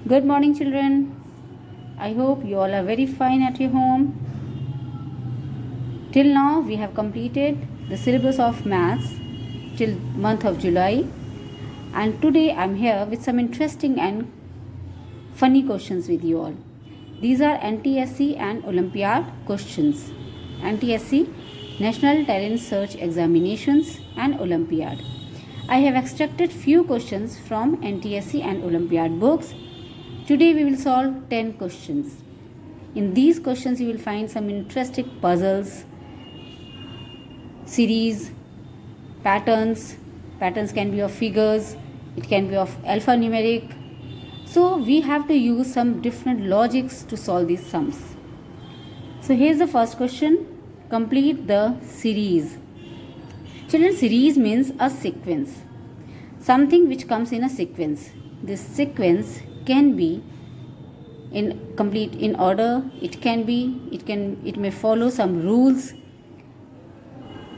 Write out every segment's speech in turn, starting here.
Good morning, children. I hope you all are very fine at your home. Till now, we have completed the syllabus of maths till month of July, and today I'm here with some interesting and funny questions with you all. These are NTSC and Olympiad questions. NTSC, National Talent Search Examinations, and Olympiad. I have extracted few questions from NTSC and Olympiad books. Today we will solve 10 questions. In these questions you will find some interesting puzzles, series, patterns. Patterns can be of figures, it can be of alphanumeric. So we have to use some different logics to solve these sums. So here's the first question. Complete the series. Children, series means a sequence. Something which comes in a sequence. This sequence can be complete in order. It may follow some rules.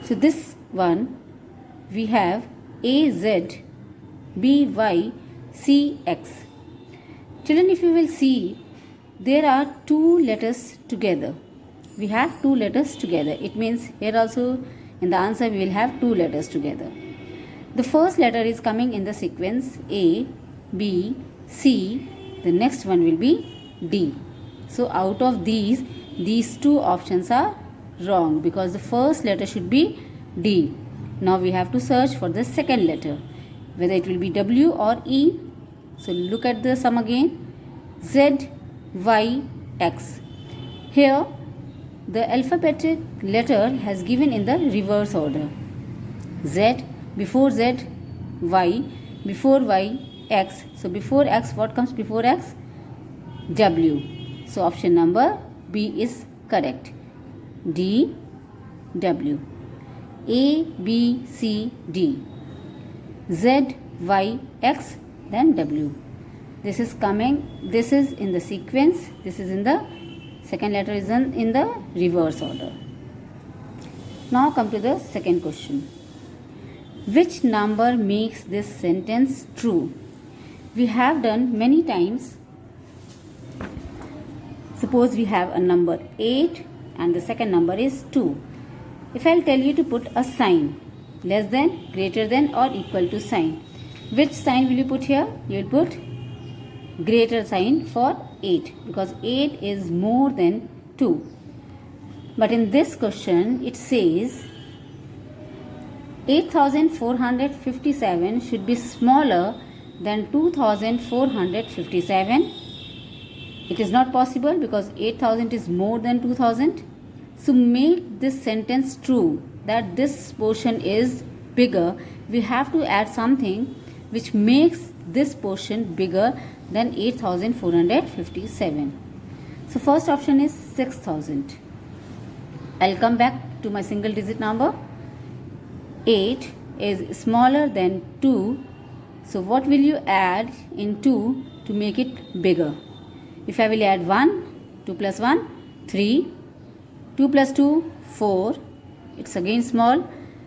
So this one we have A Z B Y C X. Children, if you will see, there are two letters together. We have two letters together. It means here also in the answer we will have two letters together. The first letter is coming in the sequence A, B, C. The next one will be D. So out of these two options are wrong because the first letter should be D. Now we have to search for the second letter, whether it will be W or E. So look at the sum again. Z, Y, X. Here the alphabetic letter has given in the reverse order. Z before Z, Y before Y, X. So before X, what comes before X? W. So option number B is correct. D, W. A, B, C, D. Z, Y, X, then W. This is in the sequence. This is in the second letter is in the reverse order. Now come to the second question. Which number makes this sentence true? We have done many times. Suppose we have a number 8 and the second number is 2. If I'll tell you to put a sign, less than, greater than or equal to sign, which sign will you put here? You will put greater sign for 8 because 8 is more than 2. But in this question it says 8457 should be smaller than 2457. It is not possible because 8000 is more than 2000. So make this sentence true that this portion is bigger. We have to add something which makes this portion bigger than 8457. So first option is 6000. I'll come back to my single digit number. 8 is smaller than 2. So what will you add in 2 to make it bigger? If I will add 1, 2 plus 1, 3, 2 plus 2, 4, it's again small,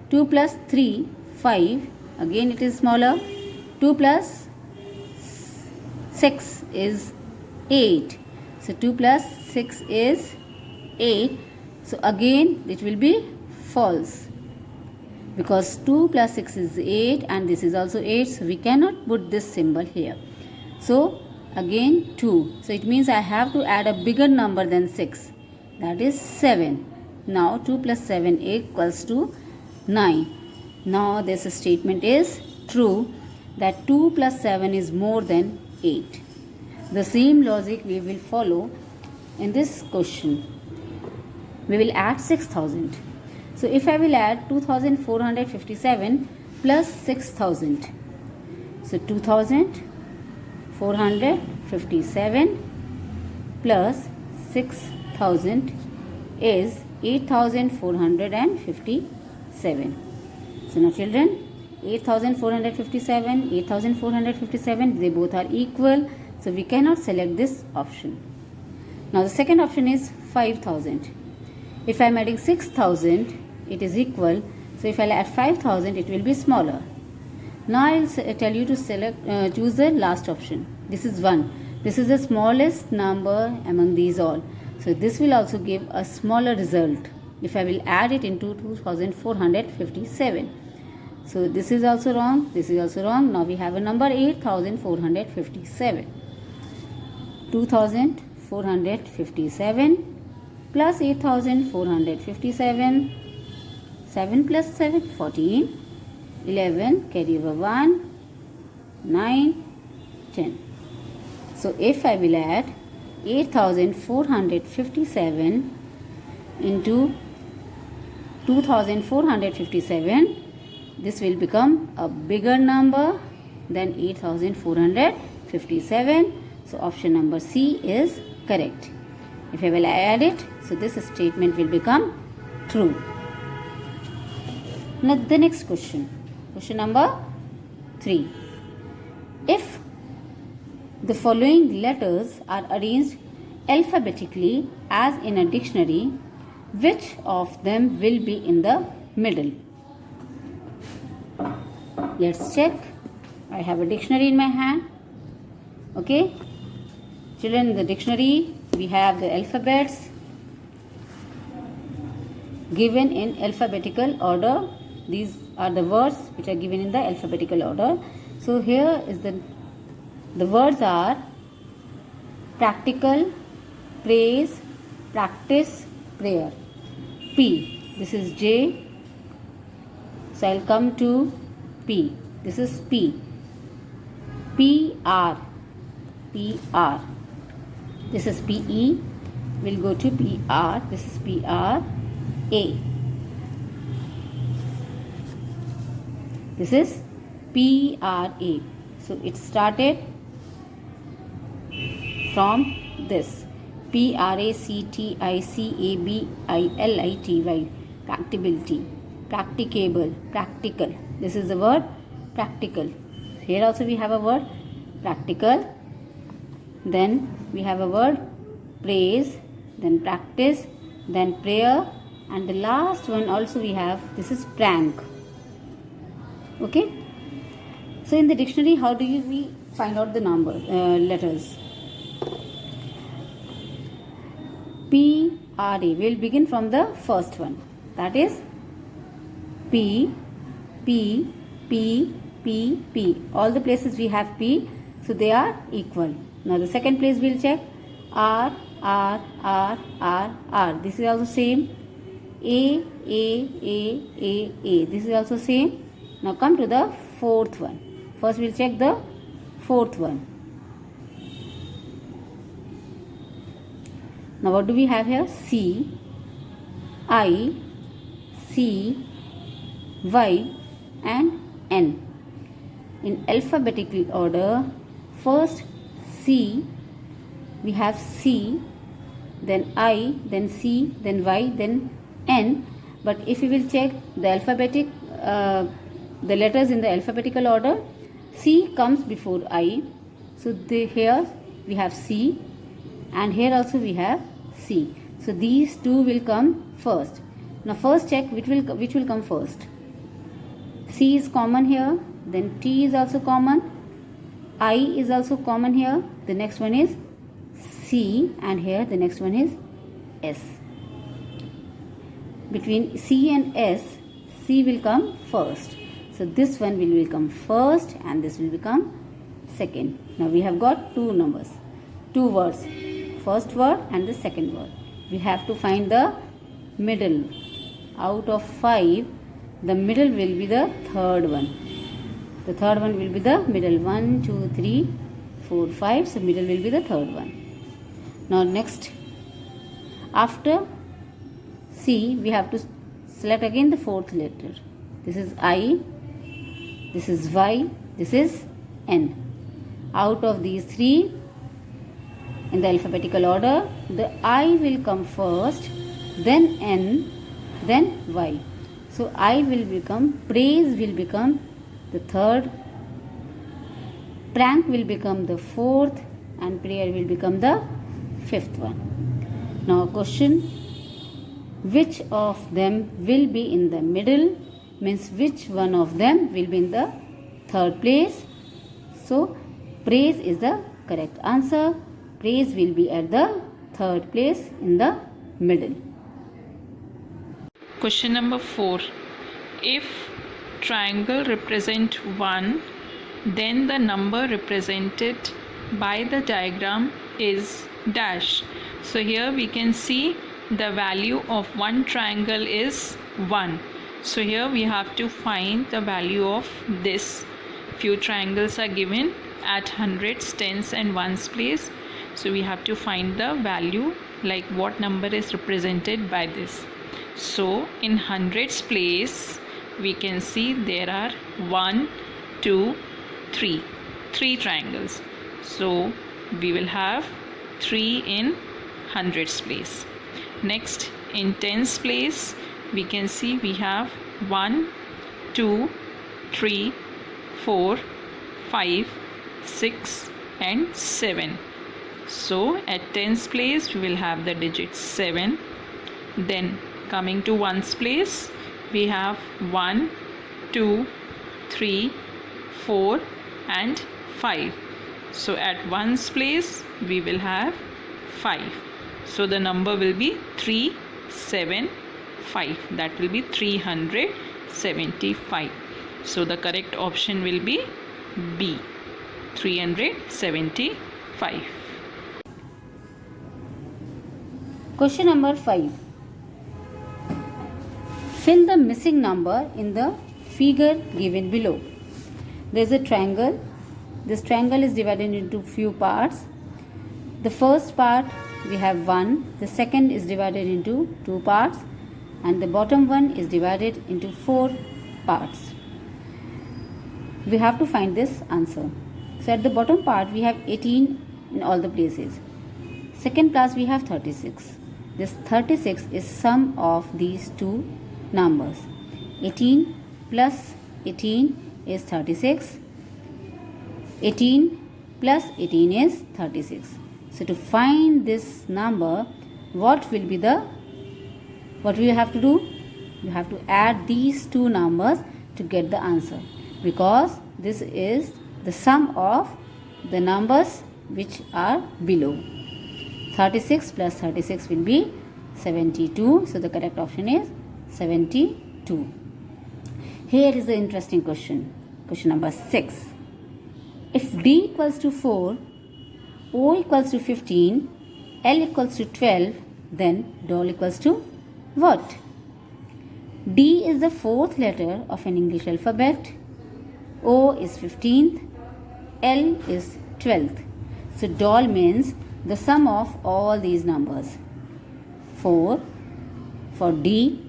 2 plus 3, 5, again it is smaller, 2 plus 6 is 8, so 2 plus 6 is 8, so again it will be false because 2 plus 6 is 8 and this is also 8, so we cannot put this symbol here. So again 2. So it means I have to add a bigger number than 6. That is 7. Now 2 plus 7 equals to 9. Now this statement is true that 2 plus 7 is more than 8. The same logic we will follow in this question. We will add 6000. So if I will add 2457 plus 6000. So 2457 plus 6000 is 8457. So now children, 8457, they both are equal. So we cannot select this option. Now the second option is 5000. If I am adding 6000, it is equal. So if I add 5000, it will be smaller. Now I will tell you to choose the last option. This is 1. This is the smallest number among these all. So this will also give a smaller result if I will add it into 2457. So this is also wrong, this is also wrong. Now we have a number 8457. 2457 plus 8457. 7 plus 7, 14. 11, carry over 1, 9, 10. So if I will add 8457 into 2457, this will become a bigger number than 8457. So option number C is correct. If I will add it, so this statement will become true. Now the next question. Question number 3. If the following letters are arranged alphabetically as in a dictionary, which of them will be in the middle? Let's check. I have a dictionary in my hand. Okay. Children, in the dictionary we have the alphabets given in alphabetical order. These are the words which are given in the alphabetical order. So here is the words are practical, praise, practice, prayer. P. This is J. So I'll come to P. This is P. PR. PR. This is PE. We'll go to PR. This is PRA. This is PRA. So it started from this. PRACTICABILITY. Practicability. Practicable. Practical. This is the word practical. Here also we have a word practical. Then we have a word praise. Then practice. Then prayer. And the last one also we have, this is prank. Okay. So in the dictionary, how do we find out the number letters? PRA. We'll begin from the first one. That is P, P, P, P, P. All the places we have P, so they are equal. Now the second place we'll check R, R, R, R, R. This is also same. A, A, A, A, A. This is also same. Now come to the fourth one. First we'll check the fourth one. Now what do we have here? C, I, C, Y and N. In alphabetical order, first C, we have C, then I, then C, then Y, then N. But if we will check the alphabetic, the letters in the alphabetical order, C comes before I. So here we have C and here also we have C. So these two will come first. Now first check which will come first. C is common here, then T is also common, I is also common here, the next one is C and here the next one is S. Between C and S, C will come first. So this one will become first and this will become second. Now we have got two numbers, two words, first word and the second word. We have to find the middle. Out of 5, the middle will be the third one. The third one will be the middle. 1, 2, 3, 4, 5. So middle will be the third one. Now next, after C, we have to select again the fourth letter. This is I, this is Y, this is N. Out of these three, in the alphabetical order, the I will come first, then N, then Y. So I will become, praise will become the third, prank will become the fourth, and prayer will become the fifth one. Now question, which of them will be in the middle? Means which one of them will be in the third place? So praise is the correct answer. Place will be at the third place in the middle. Question number 4. If triangle represent 1, then the number represented by the diagram is dash. So here we can see the value of one triangle is 1. So here we have to find the value of this. Few triangles are given at hundreds, tens and ones place. So we have to find the value, like what number is represented by this. So in hundreds place we can see there are 1, 2, 3 triangles. So we will have 3 in hundreds place. Next, in tens place we can see we have 1, 2, 3, 4, 5, 6 and 7. So at tens place we will have the digit 7. Then coming to ones place we have 1, 2, 3, 4 and 5. So at ones place we will have 5. So the number will be 375. That will be 375. So the correct option will be B, 375. Question number 5. Fill the missing number in the figure given below. There is a triangle. This triangle is divided into few parts. The first part we have 1, the second is divided into 2 parts, and the bottom one is divided into 4 parts. We have to find this answer. So at the bottom part we have 18 in all the places. Second class we have 36. This 36 is sum of these two numbers. 18 plus 18 is 36. 18 plus 18 is 36. So to find this number, what will you have to do? You have to add these two numbers to get the answer, because this is the sum of the numbers which are below. 36 plus 36 will be 72. So the correct option is 72. Here is the interesting question. Question number 6. If D equals to 4, O equals to 15, L equals to 12, then DOL equals to what? D is the fourth letter of an English alphabet. O is 15th. L is 12th. So DOL means the sum of all these numbers. 4 for D,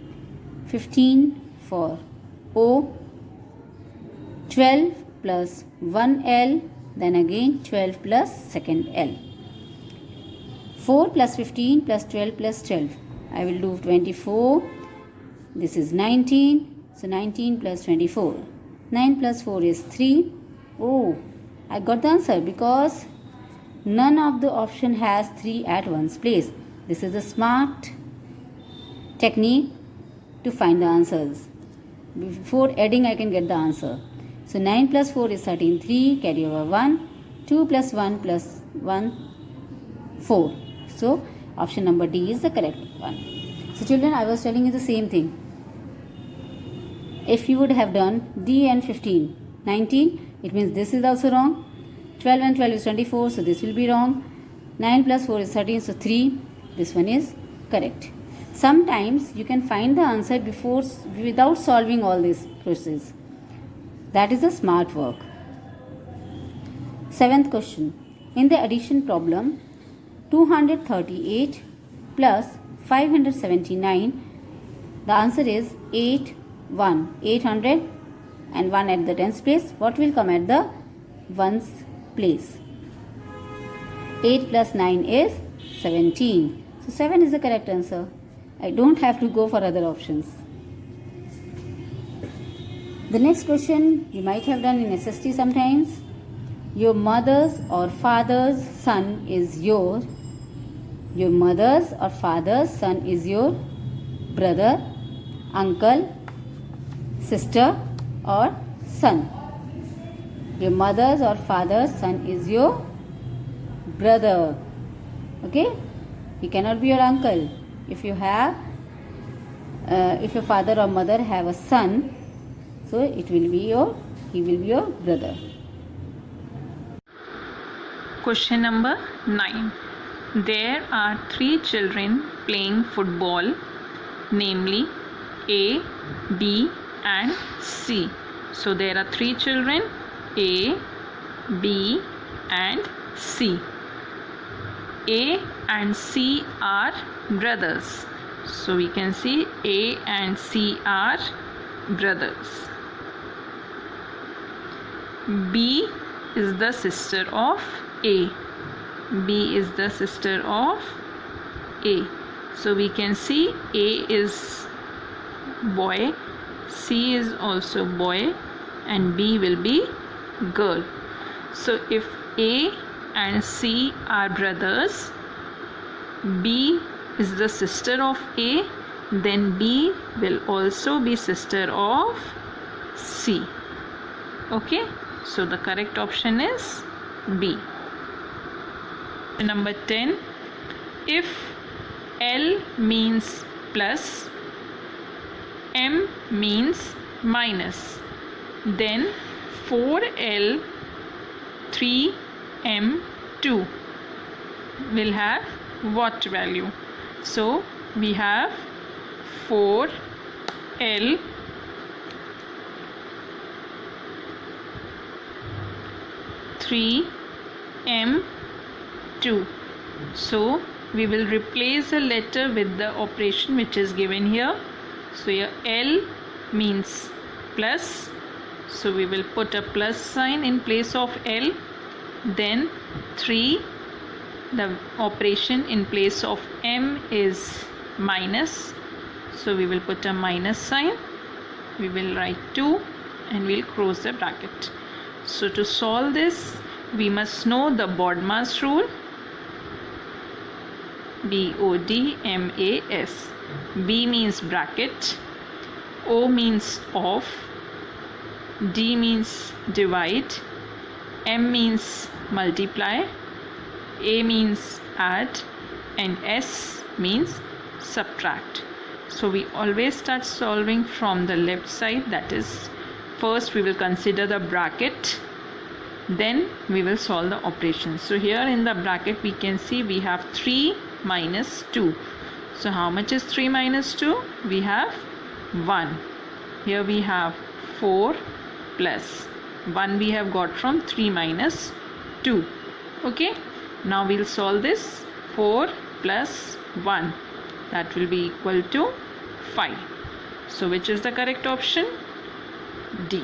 15 for O, 12 plus 1L, then again 12 plus second L. 4 plus 15 plus 12 plus 12. I will do 24. This is 19. So 19 plus 24. 9 plus 4 is 3. Oh, I got the answer because none of the option has 3 at one's place. This is a smart technique to find the answers. Before adding, I can get the answer. So 9 plus 4 is 13, 3, carry over 1, 2 plus 1 plus 1, 4. So option number D is the correct one. So children, I was telling you the same thing. If you would have done D and 15, 19, it means this is also wrong. 12 and 12 is 24, so this will be wrong. 9 plus 4 is 13, so 3. This one is correct. Sometimes you can find the answer without solving all this process. That is a smart work. 7th question. In the addition problem, 238 plus 579, the answer is 800 and 1 at the tens place. What will come at the ones place? 8 plus 9 is 17. So 7 is the correct answer. I don't have to go for other options. The next question you might have done in SST sometimes. Your mother's or father's son is your mother's or father's son is your brother, uncle, sister or son. Your mother's or father's son is your brother. Okay, he cannot be your uncle. If you have if your father or mother have a son, so he will be your brother. Question number 9. There are 3 children playing football, namely A, B and C. So there are 3 children, A, B and C. A and C are brothers. So we can see A and C are brothers. B is the sister of A. B is the sister of A. So we can see A is boy, C is also boy and B will be girl. So if A and C are brothers, B is the sister of A, then B will also be sister of C. Okay, so the correct option is B. Number 10. If L means plus, M means minus, then 4L 3M2 will have what value? So we have 4L 3M2. So we will replace the letter with the operation which is given here. So here L means plus, so we will put a plus sign in place of L. Then 3, the operation in place of M is minus, so we will put a minus sign. We will write 2 and we'll close the bracket. So to solve this, we must know the BODMAS rule. BODMAS. B means bracket, O means off, D means divide, M means multiply, A means add, and S means subtract. So we always start solving from the left side, that is, first we will consider the bracket, then we will solve the operation. So here in the bracket we can see we have 3 minus 2. So how much is 3 minus 2? We have 1. Here we have 4 plus 1 we have got from 3 minus 2. Okay, now we'll solve this. 4 plus 1, that will be equal to 5. So which is the correct option? D.